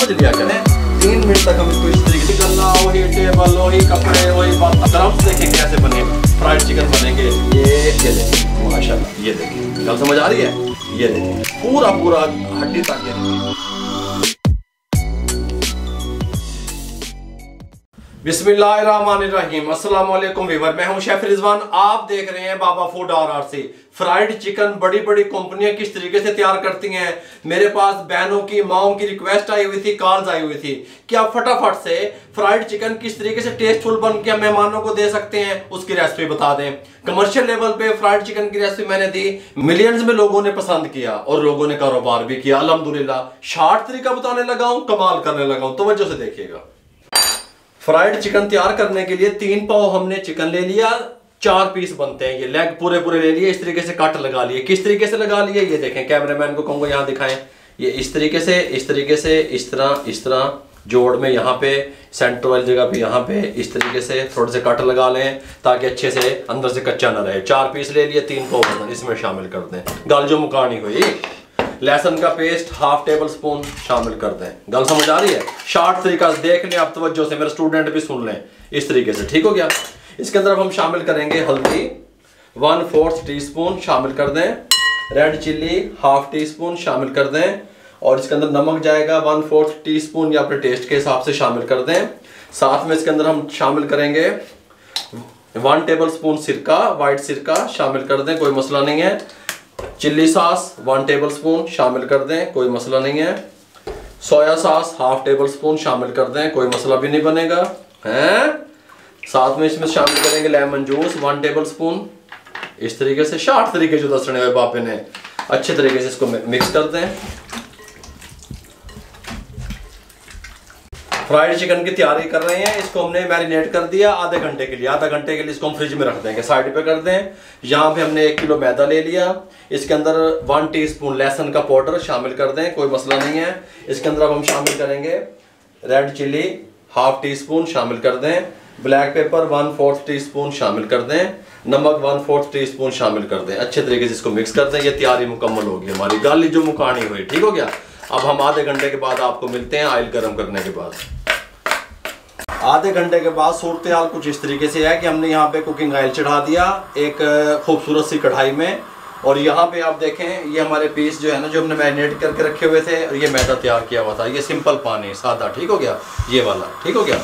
समझ लिया करें। 3 मिनट तक हम इसको इस तरीके से करना, वही टेबल, वही कपड़े, वही बात। आराम से देखें कैसे बने फ्राइड चिकन बनेंगे। ये देखिए माशाल्लाह, ये देखिए गल समझ आ रही है। ये देखिए पूरा पूरा हड्डी तक। ये देखिए बिस्मिल्लाहिर्रहमानिर्रहीम। अस्सलाम वालेकुम व्यूअर, मैं हूं शेफ रिजवान। आप देख रहे हैं बाबा फूड RRC। फ्राइड चिकन बड़ी बड़ी कंपनियां किस तरीके से तैयार करती हैं। मेरे पास बहनों की, माओं की रिक्वेस्ट आई हुई थी, कॉल्स आई हुई थी कि आप फटाफट से फ्राइड चिकन किस तरीके से टेस्टफुल बन के मेहमानों को दे सकते हैं, उसकी रेसिपी बता दें। कमर्शियल लेवल पे फ्राइड चिकन की रेसिपी मैंने दी, मिलियंस में लोगों ने पसंद किया और लोगों ने कारोबार भी किया अल्हम्दुलिल्लाह। शार्ट तरीका बताने लगा हूं, कमाल करने लगा हूं। तवज्जो से देखिएगा। फ्राइड चिकन तैयार करने के लिए 3 पाव हमने चिकन ले लिया, 4 पीस बनते हैं। ये लेग पूरे पूरे ले लिए, इस तरीके से कट लगा लिए। किस तरीके से लगा लिए ये देखें, कैमरामैन को कहूंगा यहाँ दिखाएं। ये इस तरीके से, इस तरीके से, इस तरह जोड़ में यहाँ पे सेंटर वाली जगह पे यहाँ पे इस तरीके से थोड़े से कट लगा लें ताकि अच्छे से अंदर से कच्चा ना रहे। 4 पीस ले लिए, 3 पाव इसमें शामिल कर दें। गल जो मुकानी हुई, लहसुन का पेस्ट 1/2 टेबल स्पून शामिल कर दें। गल समझ आ रही है। शार्ट तरीका से देख लें आप, तवज्जो से, मेरे स्टूडेंट भी सुन लें इस तरीके से। ठीक हो गया। इसके अंदर अब हम शामिल करेंगे हल्दी 1/4 टीस्पून शामिल कर दें। रेड चिल्ली 1/2 टीस्पून शामिल कर दें। और इसके अंदर नमक जाएगा 1/4 टीस्पून, या अपने टेस्ट के हिसाब से शामिल कर दें। साथ में इसके अंदर हम शामिल करेंगे 1 टेबल स्पून सिरका, वाइट सिरका शामिल कर दें, कोई मसला नहीं है। चिल्ली सॉस 1 टेबल स्पून शामिल कर दें, कोई मसला नहीं है। सोया सॉस 1/2 टेबल स्पून शामिल कर दें, कोई मसला भी नहीं बनेगा हैं। साथ में इसमें शामिल करेंगे लेमन जूस 1 टेबल स्पून। इस तरीके से शार्ट तरीके जो दसने हुए बापे ने, अच्छे तरीके से इसको मिक्स कर दें। फ्राइड चिकन की तैयारी कर रहे हैं। इसको हमने मैरिनेट कर दिया आधे घंटे के लिए। आधा घंटे के लिए इसको हम फ्रिज में रख देंगे, साइड पे कर दें। यहाँ पे हमने 1 किलो मैदा ले लिया। इसके अंदर 1 टीस्पून लहसुन का पाउडर शामिल कर दें, कोई मसला नहीं है। इसके अंदर अब हम शामिल करेंगे रेड चिल्ली 1/2 टीस्पून शामिल कर दें। ब्लैक पेपर 1/4 टीस्पून शामिल कर दें। नमक 1/4 टीस्पून शामिल कर दें। अच्छे तरीके से इसको मिक्स कर दें। ये तैयारी मुकम्मल होगी हमारी। गाली जो मुकानी हुई, ठीक हो गया। अब हम आधे घंटे के बाद आपको मिलते हैं ऑयल गर्म करने के बाद। आधे घंटे के बाद सूरत हाल कुछ इस तरीके से है कि हमने यहाँ पे कुकिंग ऑयल चढ़ा दिया एक खूबसूरत सी कढ़ाई में। और यहाँ पे आप देखें, ये हमारे पीस जो है ना, जो हमने मैरिनेट करके रखे हुए थे, और ये मैदा तैयार किया हुआ था। ये सिंपल पानी सादा, ठीक हो गया, ये वाला, ठीक हो गया।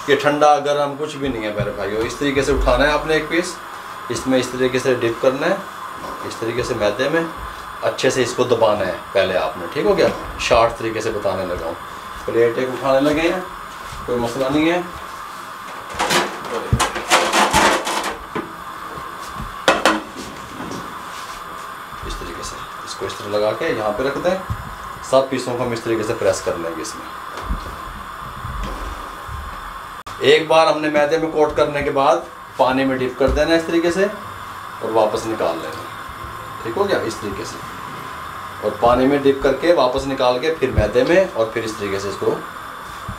ये ठंडा गर्म कुछ भी नहीं है मेरे भाइयों। इस तरीके से उठाना है आपने एक पीस, इसमें इस तरीके से डिप करना है, इस तरीके से मैदे में अच्छे से इसको दबाना है पहले आपने, ठीक हो गया। शार्ट तरीके से बताने लगा हूँ। प्लेट एक उठाने लगे हैं, कोई मसला नहीं है। इस तरीके से इसको इस तरह लगा के यहाँ पे रख दें। सब पीसों को हम इस तरीके से प्रेस कर लेंगे इसमें। एक बार हमने मैदे में कोट करने के बाद पानी में डिप कर देना इस तरीके से और वापस निकाल लेना, ठीक हो गया, इस तरीके से। और पानी में डिप करके वापस निकाल के फिर मैदे में, और फिर इस तरीके से इसको,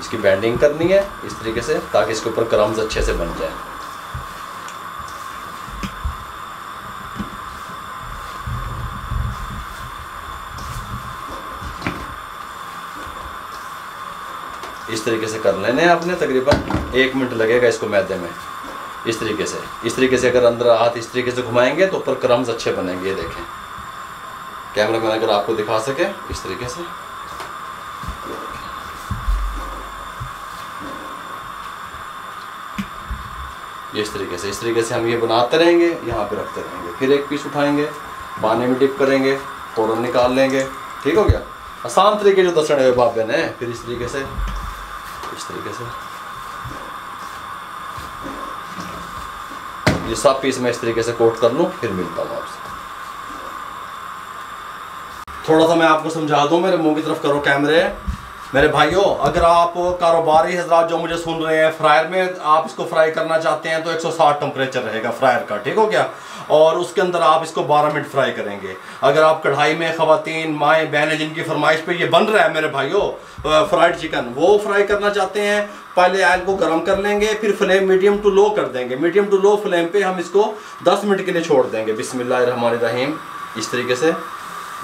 इसकी बैंडिंग करनी है इस तरीके से ताकि इसके ऊपर क्रम्स अच्छे से बन जाए। इस तरीके से कर लेने आपने। तकरीबन 1 मिनट लगेगा इसको मैदे में। इस तरीके से अगर अंदर हाथ इस तरीके से घुमाएंगे तो ऊपर क्रम्स अच्छे बनेंगे। ये देखें, कैमरा मैन अगर आपको दिखा सके, इस तरीके से। ये इस तरीके से हम ये बनाते रहेंगे, यहाँ पे रखते रहेंगे। फिर एक पीस उठाएंगे, पानी में डिप करेंगे, फ़ौरन निकाल लेंगे, ठीक हो गया। आसान तरीके जो दसने हुए बाबे ने। फिर इस तरीके से ये सब पीस मैं इस तरीके से कोट कर लूँ, फिर मिलता हूँ आपसे। थोड़ा सा मैं आपको समझा दूँ, मेरे मुंह की तरफ करो कैमरे। मेरे भाइयों, अगर आप कारोबारी हजरात जो मुझे सुन रहे हैं, फ्रायर में आप इसको फ्राई करना चाहते हैं तो 160 टेम्परेचर रहेगा फ्रायर का, ठीक हो गया। और उसके अंदर आप इसको 12 मिनट फ्राई करेंगे। अगर आप कढ़ाई में ख़वातीन, माएँ, बहनें जिनकी फरमाइश पे ये बन रहा है मेरे भाइयों फ्राइड चिकन, वो फ्राई करना चाहते हैं, पहले ऑयल को गर्म कर लेंगे, फिर फ्लेम मीडियम टू लो कर देंगे। मीडियम टू लो फ्लेम पे हम इसको 10 मिनट के लिए छोड़ देंगे। बिस्मिल्लाहिर्रहमानिर्रहीम। इस तरीके से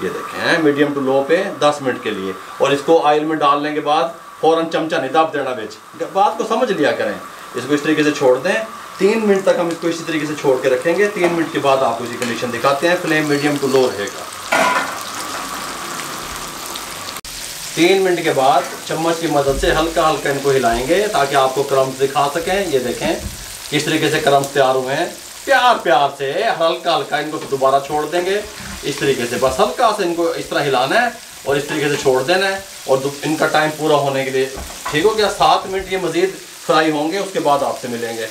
ये देखें, मीडियम टू लो पे 10 मिनट के लिए। और इसको ऑयल में डालने के बाद फौरन चमचा नहीं दाब देना बेच, बात को समझ लिया करें। इसको इस तरीके से छोड़ दें, 3 मिनट तक हम इसको इसी तरीके से छोड़ के रखेंगे। 3 मिनट के बाद आपको इसकी कंडीशन दिखाते हैं। फ्लेम मीडियम टू लो रहेगा। 3 मिनट के बाद चम्मच की मदद से हल्का हल्का इनको हिलाएंगे ताकि आपको क्रम्स दिखा सकें। ये देखें किस तरीके से क्रम्स तैयार हुए हैं। प्यार प्यार से हल्का हल्का इनको दोबारा छोड़ देंगे इस तरीके से। बस हल्का से इनको इस तरह हिलाना है और इस तरीके से छोड़ देना है और इनका टाइम पूरा होने के लिए ठीक हो गया। 7 मिनट ये मज़ीद फ्राई होंगे, उसके बाद आपसे मिलेंगे।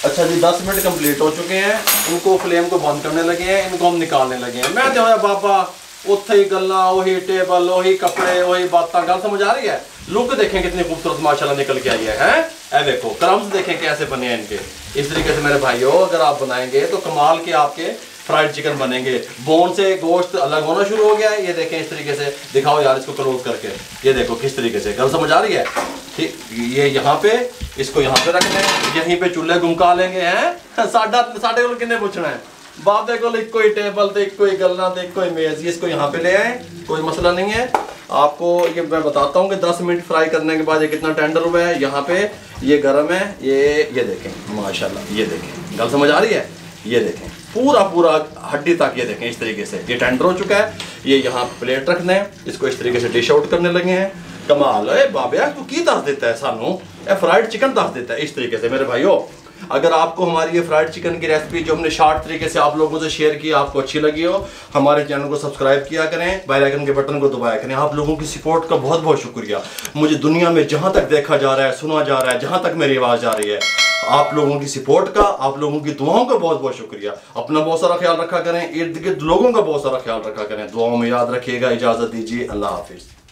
अच्छा जी, 10 मिनट कंप्लीट हो चुके हैं। इनको फ्लेम को बंद करने लगे हैं, इनको हम निकालने लगे हैं। मैं जो है बाबा उत्थे ही गल्ला, वही टेबल, वही कपड़े, वही बातें। गल समझ आ रही है? लुक देखें कितनी खूबसूरत माशाल्लाह निकल के आई है। ए देखो क्रम्स देखें कैसे बने हैं इनके। इस तरीके से मेरे भाइयों अगर आप बनाएंगे तो कमाल के आपके फ्राइड चिकन बनेंगे। बोन से गोश्त अलग होना शुरू हो गया है। ये देखें इस तरीके से। दिखाओ यार इसको क्लोज करके। ये देखो किस तरीके से। गल समझ आ रही है? ठीक, ये यहाँ पे इसको यहाँ पे रख लें, यहीं पे चूल्हे घुमका लेंगे हैं। साढ़े को किन्ने पूछना है? बाबे को एक कोई टेबल दे, कोई गलना दे, कोई मेज। इसको यहाँ पे ले आए, कोई मसला नहीं है। आपको ये मैं बताता हूँ कि 10 मिनट फ्राई करने के बाद ये कितना टेंडर हुआ है। यहाँ पे ये गर्म है। ये देखें माशाल्लाह, ये देखें। गल समझ आ रही है? ये देखें पूरा हड्डी तक। ये देखें इस तरीके से ये टेंडर हो चुका है। ये यहाँ प्लेट रख दें, इसको इस तरीके से डिश आउट करने लगे हैं। कमाल है बाबा, तू की दस देता है सानू, फ्राइड चिकन दस देता है इस तरीके से। मेरे भाइयों अगर आपको हमारी ये फ्राइड चिकन की रेसिपी जो हमने शॉर्ट तरीके से आप लोगों से शेयर की आपको अच्छी लगी हो, हमारे चैनल को सब्सक्राइब किया करें, बेल आइकन के बटन को दबाया करें। आप लोगों की सपोर्ट का बहुत बहुत शुक्रिया। मुझे दुनिया में जहां तक देखा जा रहा है, सुना जा रहा है, जहां तक मेरी आवाज़ जा रही है, आप लोगों की सपोर्ट का, आप लोगों की दुआओं का बहुत बहुत शुक्रिया। अपना बहुत सारा ख्याल रखा करें, इर्द गिर्द लोगों का बहुत सारा ख्याल रखा करें। दुआओं में याद रखिएगा। इजाज़त दीजिए। अल्लाह हाफिज़।